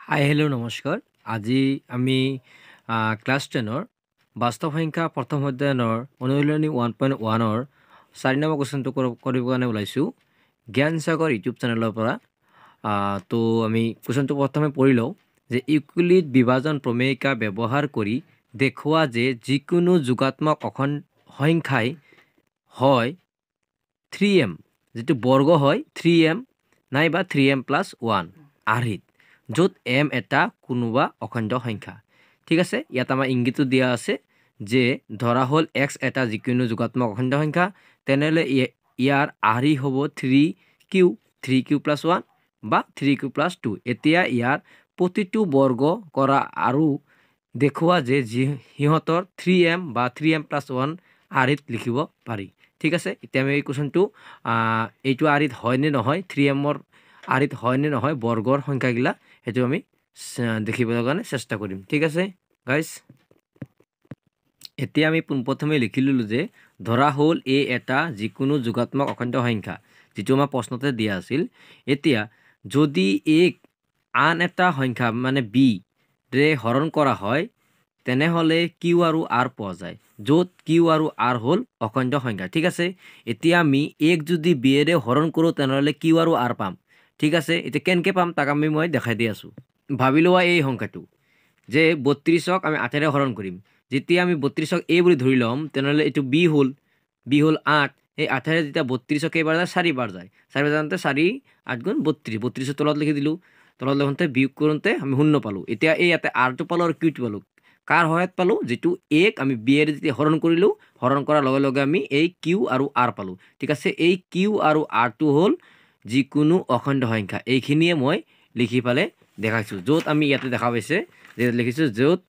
Hi hello' নমস্কাৰ। আজি আমি ক্লাছ 10-ৰ বাস্তৱ সংখ্যা প্ৰথম অধ্যায়নৰ অনুশীলনী 1.1-ৰ 4 নম্বৰ কুৱেশ্যনটো কৰিবৰ কাৰণে ওলাইছোঁ জ্ঞান সাগৰ ইউটিউব চেনেলৰ পৰা। তো আমি কুৱেশ্যনটো প্ৰথমে পঢ়ি লওঁ যে ইউক্লিড বিভাজন প্ৰমেয়িকা ব্যৱহাৰ কৰি দেখুওৱা যে যিকোনো যোগাত্মক সংখ্যাই হয় 3m, যিটো বৰ্গ হয় 3m নাইবা 3m+1 আৰ্হিত, য'ত m এটা কোনোবা অখণ্ড সংখ্যা। ঠিক আছে, ইয়াত আমাৰ ইংগিতটো দিয়া আছে যে ধৰা হ'ল x এটা যিকোনো যোগাত্মক অখণ্ড সংখ্যা, তেনেহ'লে ইয়াৰ আৰ্হি হ'ব 3q+1 বা 3q+2। এতিয়া ইয়াৰ প্ৰতিটো বৰ্গ কৰা আৰু দেখুওৱা যে সিহঁতৰ 3m বা 3m+1 আৰ্হিত লিখিব পাৰি। ঠিক আছে, এতিয়া আমি এই কুৱেশ্যনটো এইটো আৰ্হিত হয়নে নহয়, 3mৰ আৰ্হিত হয়নে নহয় বৰ্গৰ সংখ্যাগিলা, সেইটো আমি দেখিবৰ কাৰণে চেষ্টা কৰিম। ঠিক আছে গাইজ, এতিয়া আমি পোনপ্ৰথমে লিখি ল'লোঁ যে ধৰা হ'ল a এটা যিকোনো যোগাত্মক অখণ্ড সংখ্যা, যিটো আমাৰ প্ৰশ্নতে দিয়া আছিল। এতিয়া যদি এক আন এটা সংখ্যা মানে b ৰে হৰণ কৰা হয়, তেনেহ'লে q আৰু r পোৱা যায়, য'ত q আৰু r হ'ল অখণ্ড সংখ্যা। ঠিক আছে, এতিয়া আমি এক যদি b ৰে হৰণ কৰোঁ তেনেহ'লে q আৰু r পাম। ঠিক আছে, এতিয়া কেনেকৈ পাম তাক মই দেখাই দি আছোঁ। ভাবি লোৱা এই সংখ্যাটো যে 32ক আমি 8ৰে হৰণ কৰিম। যেতিয়া আমি 32ক a বুলি ধৰি ল'ম তেনেহ'লে এইটো b হ'ল 8। এই 8ৰে যেতিয়া 32ক কেইবাৰ যায়, 4 বাৰ যায়। 4 বাৰ যাওঁতে 4 8 গুণ 32, 32ৰ তলত লিখি দিলোঁ। তলত লিখোঁতে বিয়োগ কৰোঁতে আমি 0 পালোঁ। এতিয়া এই ইয়াতে rটো পালোঁ আৰু qটো পালোঁ। কাৰ সহায়ত পালোঁ? যিটো এক আমি b ৰে যেতিয়া হৰণ কৰিলোঁ, হৰণ কৰাৰ লগে লগে আমি এই q আৰু r পালোঁ। ঠিক আছে, এই q আৰু rটো হ'ল যিকোনো অখণ্ড সংখ্যা। এইখিনিয়ে মই লিখি পেলাই দেখাইছোঁ, য'ত আমি ইয়াতে দেখা পাইছে যে লিখিছোঁ য'ত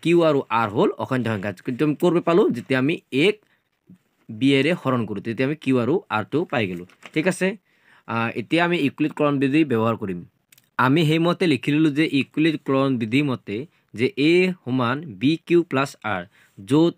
q আৰু r হ'ল অখণ্ড সংখ্যা। কিন্তু আমি ক'ৰ পৰা পালোঁ? যেতিয়া আমি এক b ৰে হৰণ কৰোঁ তেতিয়া আমি q আৰু rটো পাই গ'লোঁ। ঠিক আছে, এতিয়া আমি ইউক্লিডকৰণ বিধি ব্যৱহাৰ কৰিম। আমি সেইমতে লিখি ল'লোঁ যে ইউক্লিডকৰণ বিধি মতে যে a সমান bq+r, য'ত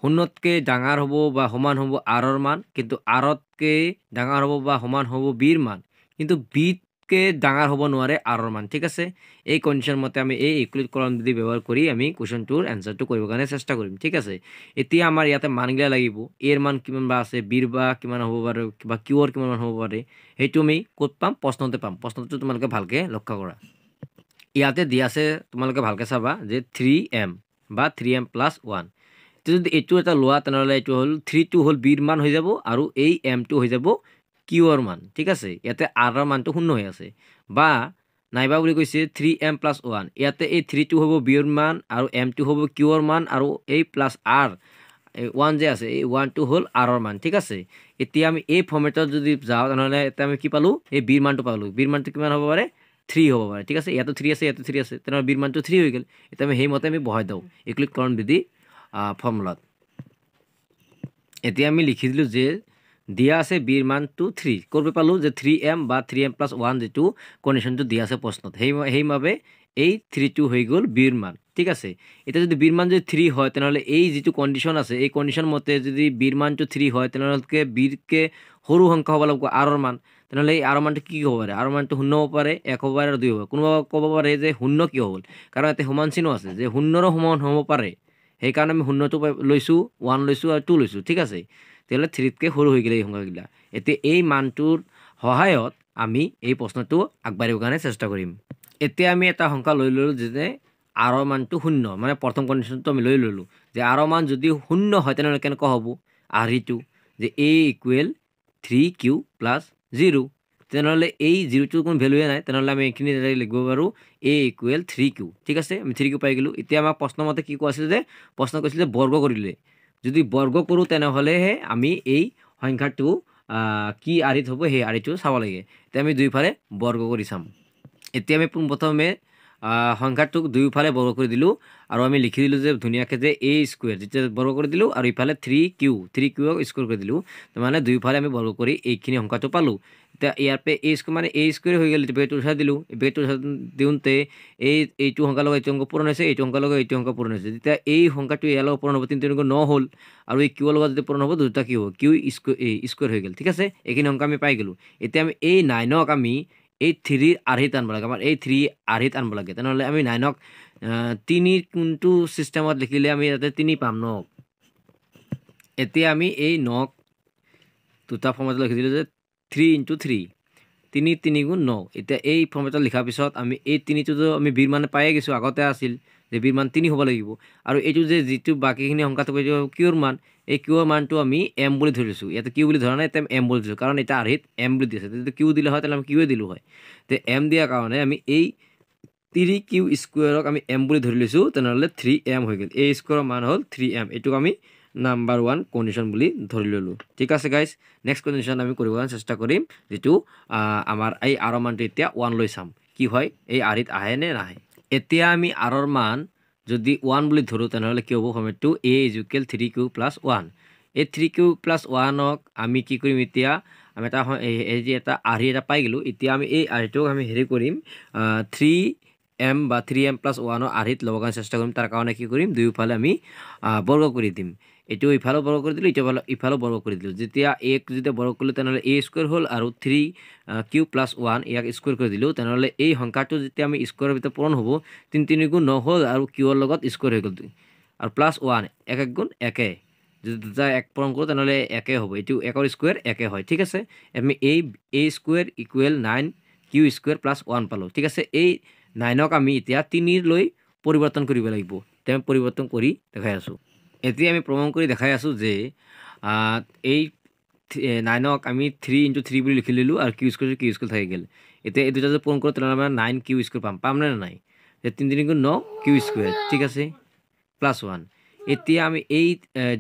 0তকৈ ডাঙৰ হ'ব বা সমান হ'ব rৰ মান, কিন্তু rতকৈ ডাঙৰ হ'ব বা সমান হ'ব bৰ মান, কিন্তু bতকৈ ডাঙৰ হ'ব নোৱাৰে rৰ মান। ঠিক আছে, এই কণ্ডিশ্যন মতে আমি এই ইউক্লিডকৰণ বিধি ব্যৱহাৰ কৰি আমি কুৱেশ্যনটোৰ এনচাৰটো কৰিবৰ কাৰণে চেষ্টা কৰিম। ঠিক আছে, এতিয়া আমাৰ ইয়াতে মানগিলা লাগিব, এৰ মান কিমান বা আছে, বিৰ বা কিমান হ'ব পাৰে, বা কিউৰ কিমান মান হ'ব পাৰে, সেইটো আমি ক'ত পাম? প্ৰশ্নতে পাম। প্ৰশ্নটো তোমালোকে ভালকৈ লক্ষ্য কৰা। ইয়াতে দিয়া আছে, তোমালোকে ভালকৈ চাবা যে 3m বা 3m+1। যদি এইটো এটা লোৱা তেনেহ'লে এইটো হ'ল 3টো হ'ল বিৰ মান হৈ যাব আৰু এই mটো হৈ যাব কিউৰ মান। ঠিক আছে, ইয়াতে rৰ মানটো 0 হৈ আছে, বা নাইবা বুলি কৈছে 3m+1। ইয়াতে এই 3টো হ'ব বিৰ মান আৰু mটো হ'ব কিউৰ মান আৰু এই প্লাছ r 1 যে আছে, এই 1টো হ'ল rৰ মান। ঠিক আছে, এতিয়া আমি এই ফৰ্মেটত যদি যাওঁ তেনেহ'লে এতিয়া আমি কি পালোঁ? এই বিৰ মানটো পালোঁ। বিৰ মানটো কিমান হ'ব পাৰে? 3 হ'ব পাৰে। ঠিক আছে, ইয়াতো 3 আছে, ইয়াতো 3 আছে, তেনেহ'লে বিৰ মানটো 3 হৈ গ'ল। এতিয়া আমি সেইমতে আমি বহাই দিওঁ ইউক্লিডকৰণ বিধি ফৰ্মুলাত। এতিয়া আমি লিখি দিলোঁ যে দিয়া আছে বিৰ মানটো 3, ক'ৰ পৰা পালোঁ? যে 3m বা 3m+1 যিটো কণ্ডিশ্যনটো দিয়া আছে প্ৰশ্নত, সেইবাবে এই 3টো হৈ গ'ল বিৰ মান। ঠিক আছে, এতিয়া যদি বিৰ মান যদি 3 হয় তেনেহ'লে এই যিটো কণ্ডিশ্যন আছে, এই কণ্ডিশ্যন মতে যদি বিৰ মানটো 3 হয় তেনেহ'লে বিৰতকৈ সৰু সংখ্যা হ'ব লাগিব rৰ মান। তেনেহ'লে এই rৰ মানটো কি হ'ব পাৰে? rৰ মানটো 0 হ'ব পাৰে, 1 হ'ব পাৰে আৰু 2 হ'ব পাৰে। কোনোবা ক'ব পাৰে যে 0 কিয় হ'ল? কাৰণ ইয়াতে সমান চিহ্ন আছে, যে 0ৰো সমান হ'ব পাৰে, সেইকাৰণে আমি 0টো লৈছোঁ, 1 লৈছোঁ আৰু 2 লৈছোঁ। ঠিক আছে, তেতিয়াহ'লে 3তকৈ সৰু হৈ গ'লে এই সংখ্যাগিলা। এতিয়া এই মানটোৰ সহায়ত আমি এই প্ৰশ্নটো আগবাঢ়িবৰ কাৰণে চেষ্টা কৰিম। এতিয়া আমি এটা সংখ্যা লৈ ল'লোঁ যে rৰ মানটো 0, মানে প্ৰথম কণ্ডিশ্যনটো আমি লৈ ল'লোঁ যে rৰ মান যদি 0 হয় তেনেহ'লে কেনেকুৱা হ'ব আৰ্হিটো? যে a = 3q+0। তেনেহ'লে এই 0টোৰ কোনো ভেলুৱে নাই, তেনেহ'লে আমি এইখিনি লিখিব পাৰোঁ a = 3q। ঠিক আছে, আমি 3q পাই গ'লোঁ। এতিয়া আমাক প্ৰশ্নমতে কি কোৱা আছিল? যে প্ৰশ্ন কৈছিল যে বৰ্গ কৰিলে, যদি বৰ্গ কৰোঁ তেনেহ'লেহে আমি এই সংখ্যাটো কি আৰ্হিত হ'ব সেই আৰ্হিটো চাব লাগে। এতিয়া আমি দুইফালে বৰ্গ কৰি চাম। এতিয়া আমি পোনপ্ৰথমে সংখ্যাটোক দুয়োফালে বৰ্গ কৰি দিলোঁ আৰু আমি লিখি দিলোঁ যে ধুনীয়াকৈ যে a² যেতিয়া বৰ্গ কৰি দিলোঁ আৰু ইফালে 3qক স্কুৱেৰ কৰি দিলোঁ, মানে দুয়োফালে আমি বৰ্গ কৰি এইখিনি সংখ্যাটো পালোঁ। এতিয়া ইয়াৰ পৰা a² মানে a² হৈ গ'ল। ব্ৰেকেটটো উঠাই দিলোঁ, ব্ৰেকেটটো দিওঁতে এইটো সংখ্যাৰ লগত এইটো অংক পূৰণ হৈছে, এইটো সংখ্যাৰ লগত এইটো অংক পূৰণ হৈছে। যেতিয়া এই সংখ্যাটো ইয়াৰ লগত পূৰণ হ'ব 3 × 9 হ'ল, আৰু এই কিউৰ লগত যদি পূৰণ হ'ব দুটা কি হ'ব? q² হৈ গ'ল। ঠিক আছে, এইখিনি অংক আমি পাই গ'লোঁ। এতিয়া আমি এই 9ক আমি এই 3 আৰ্হিত আনব লাগে আমাৰ এই 3 আৰ্হিত আনব লাগে তেনেহ'লে আমি 9ক 3 কোনটো সিস্টেমত লিখিলে আমি ইয়াতে 3 পাম ন এতিয়া আমি এই 9ক দুটা ফৰ্মেটত লিখি দিলো যে 3 * 3 3 3 গুণ 9 এতিয়া এই ফৰ্মেটত লিখাৰ পিছত আমি এই 3টো আমি বিৰ মান পায়ে গৈছো আগতে আছিল যে বিৰ মান 3 হ'ব লাগিব আৰু এইটো যে যিটো বাকিখিনি সংখ্যাটো কিউৰ মান এই কিউৰ মানটো আমি m বুলি ধৰিছো ইয়াতে কিউ বুলি ধৰা নাই এটা m বুলি ধৰিছো কাৰণ এটা আৰ্হিত m বুলি দিছে যদি কিউ দিলে হয় তাহলে আমি কিউৱে দিলো হয় তে m দিয়াৰ কাৰণে আমি এই 3q স্কয়াৰক আমি m বুলি ধৰি লৈছো তেনেহলে 3m হৈ গ'ল a স্কয়াৰৰ মান হ'ল 3m এটুক আমি নাম্বাৰ 1 কন্ডিশন বুলি ধৰি ললো ঠিক আছে গাইস নেক্সট কন্ডিশন আমি কৰিবৰ চেষ্টা কৰিম যেটো আমাৰ এই r মানটো এতিয়া 1 লৈ চাম কি হয় এই আৰিত আহে নে নাহে এতিয়া আমি r ৰ মান যদি 1 বুলি ধৰো তেনেহলে কি হ'ব ফৰ্মেটটো a = 3q + 1 এই 3q + 1ক আমি কি কৰিম এতিয়া আমি এটা এই যে এটা আৰি এটা পাই গলো এতিয়া আমি এই আৰিটোক আমি হেৰি কৰিম 3m বা 3m + 1 ৰ আৰিত লগাৰ চেষ্টা কৰিম তাৰ কাৰণে কি কৰিম দুইফালে আমি বৰ্গ কৰি দিম এটো ইফালে বৰ্গ কৰি দিলো ইফালে বৰ্গ কৰি দিলো যেতিয়া a ক যদি বৰ্গ কৰিলে তেনেহলে a স্কয়াৰ হ'ল আৰু 3q + 1 ইয়াক স্কয়াৰ কৰি দিলো তেনেহলে এই সংখ্যাটো যেতিয়া আমি স্কয়াৰৰ ভিতৰত পূৰণ হ'ব 3 3 গুণ 9 হ'ল আৰু q ৰ লগত স্কয়াৰ হৈ গ'ল আৰু +1 1 1 গুণ 1 যদি দুটা এক পূৰণ কৰো তেনেহলে 1 হ'ব এটো 1 ৰ স্কয়াৰ 1 হয় ঠিক আছে আমি এই a স্কয়াৰ = 9q স্কয়াৰ + 1 পালো ঠিক আছে এই 9ক আমি এতিয়া 3 লৈ পৰিৱৰ্তন কৰিব লাগিব তেম পৰিৱৰ্তন কৰি দেখাই আছো এতিয়া আমি প্ৰমাণ কৰি দেখাই আছো যে এই 9ক আমি 3 * 3 বুলি লিখি ললো আৰু q স্কয়াৰ থাকি গেল এতিয়া এই দুটা যদি পূৰণ কৰো তেনেহলে আমৰা 9q স্কয়াৰ পাম না নাই 3 3 গুণ 9q স্কয়াৰ ঠিক আছে +1 এতিয়া আমি এই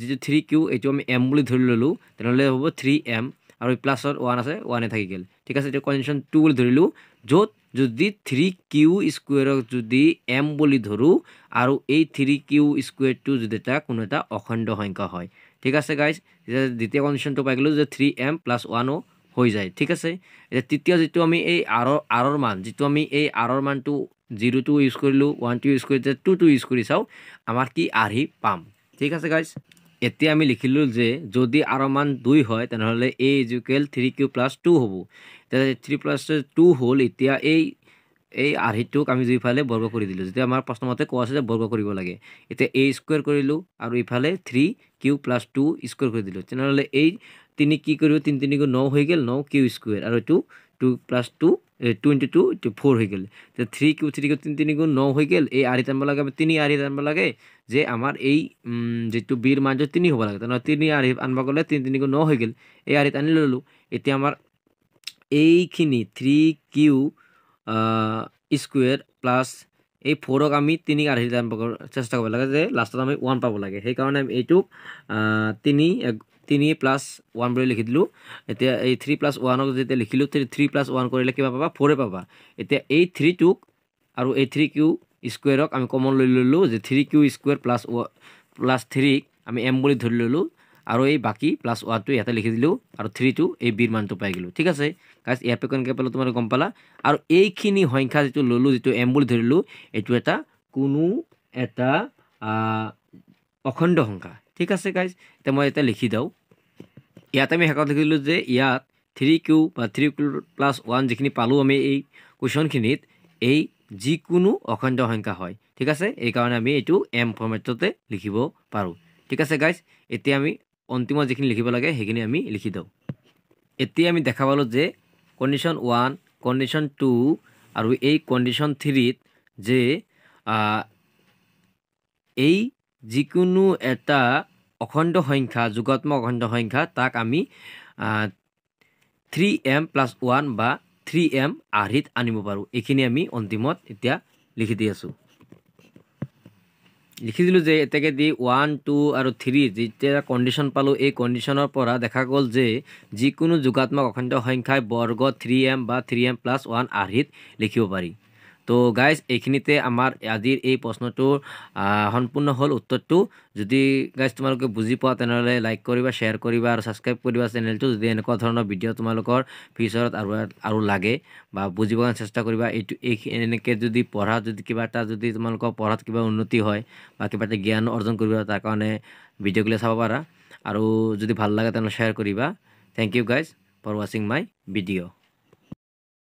যেটো 3q এটো আমি m বুলি ধৰি ললো তেনেহলে হ'ব 3m আৰু প্লাসৰ 1 আছে 1 এ থাকি গেল ঠিক আছে এটা কন্ডিশন 2 বুলি ধৰিলো যত যদি 3q স্কয়াৰক যদি m বুলি ধৰো আৰু এই 3q স্কয়াৰটো যদি এটা কোনো এটা অখণ্ড সংখ্যা হয় ঠিক আছে গাইস দ্বিতীয় কন্ডিশনটো পাই গলো যে 3m + 1 হৈ যায় ঠিক আছে এটা তৃতীয় যেটো আমি এই r ৰ মান যেটো আমি এই r ৰ মানটো 0 2 ইউজ কৰিলো 1 2 ইউজ কৰিতে 2 2 ইউজ কৰি চাও আমাৰ কি আৰহি পাম ঠিক আছে গাইস এতিয়া আমি লিখিলো যে যদি r ৰ মান 2 হয় তেনেহলে a = 3q + 2 হ'ব তাহলে 3 + 2 হ'ল এতিয়া এই আৰহিটোক আমি দুইফালে বৰ্গ কৰি দিলো যেতিয়া আমাৰ প্ৰশ্নমতে কোৱা আছে যে বৰ্গ কৰিব লাগে এতিয়া a স্কয়াৰ কৰিলো আৰু ইফালে 3q + 2 স্কয়াৰ কৰি দিলো তেনেহলে এই 3 কি কৰিব 3 3 গুণ 9 হৈ গেল 9q স্কয়াৰ আৰু এটো 2 + 2 2 * 2 এটো 4 হৈ গেল তে 3q 3 3 গুণ 9 হৈ গেল এই আৰিত আনব লাগে 3 আৰিত আনব লাগে যে আমাৰ এই যেটো বিৰ মান 3 হ'ব লাগে তেনেহলে 3 আৰিত আনব গলে 3 3 গুণ 9 হৈ গেল এই আৰিত আনি ললো এতিয়া আমাৰ এইখিনি 3q স্কয়াৰ প্লাস এই 4ক আমি 3 আৰিত আনব চেষ্টা কৰিব লাগে যে লাষ্টত আমি 1 পাব লাগে সেই কাৰণে আমি এইটো 3 + 1 বুলি লিখি দিলো এতিয়া এই 3 + 1ক যেতিয়া লিখিলো 3 + 1 কৰিলে কিবা পাবা 4 পাবা এতিয়া এই 3 টুক আৰু এই 3q স্কয়াৰক আমি কমন লৈ ললো যে 3q স্কয়াৰ + 3 আমি m বুলি ধৰি ললো আৰু এই বাকি +1 টো ইয়াতে লিখি দিলো আৰু 3 টো এই বিৰ মানটো পাই গলো ঠিক আছে গাইস ইয়াতে কোনকে পালো তোমাৰ গম পালা আৰু এইখিনি সংখ্যা যেটো ললো যেটো m বুলি ধৰিলো এটো এটা কোনো এটা অখণ্ড সংখ্যা ঠিক আছে গাইস এটা মই এটা লিখি দাও ইয়াতে আমি হেকত লিখিলো যে ইয়াত 3q বা 3q + 1 যিখিনি পালো আমি এই কোৱেশ্চনখিনিত এই যিকোনো অখণ্ড সংখ্যা হয় ঠিক আছে এই কাৰণে আমি এটো m ফৰ্মেটতে লিখিব পাৰো ঠিক আছে গাইস এতিয়া আমি অন্তিম যিখিনি লিখিব লাগে হেখিনি আমি লিখি দাও এতিয়া আমি দেখা পালো যে কন্ডিশন 1 কন্ডিশন 2 আৰু এই কন্ডিশন 3 যে এই যিকোনো এটা অখণ্ড সংখ্যা যুগাত্মক অখণ্ড সংখ্যা তাক আমি 3m + 1 বা 3m আৰহিত আনিব পাৰো এখিনি আমি অন্তিমত এতিয়া লিখি দি আছো লিখি দিলো যে এটাকে দি 1 2 আৰু 3 যেতিয়া কন্ডিশন পালো এই কন্ডিশনৰ পৰা দেখা গল যে যিকোনো যুগাত্মক অখণ্ড সংখ্যাৰ বৰ্গ 3m বা 3m + 1 আৰহিত লিখিব পাৰি তো গাইস এইখিনিতে আমাৰ আজিৰ এই প্ৰশ্নটো সম্পূৰ্ণ হল উত্তৰটো যদি গাইস তোমালোকে বুজি পোৱা তেনেহলে লাইক কৰিবা শেয়াৰ কৰিবা আৰু সাবস্ক্ৰাইব কৰিবা চেনেলটো যদি এনেকুৱা ধৰণৰ ভিডিও তোমালোকৰ ফিউচাৰত আৰু লাগে বা বুজিবৰ চেষ্টা কৰিবা এনেকে যদি পঢ়া যদি কিবা এটা যদি তোমালোকৰ পঢ়াত কিবা উন্নতি হয় বা কিবা এটা জ্ঞান অৰ্জন কৰিবা তাৰ কাৰণে ভিডিওগুলো চাব পাৰা আৰু যদি ভাল লাগে তেনে শেয়াৰ কৰিবা thank you guys for watching my video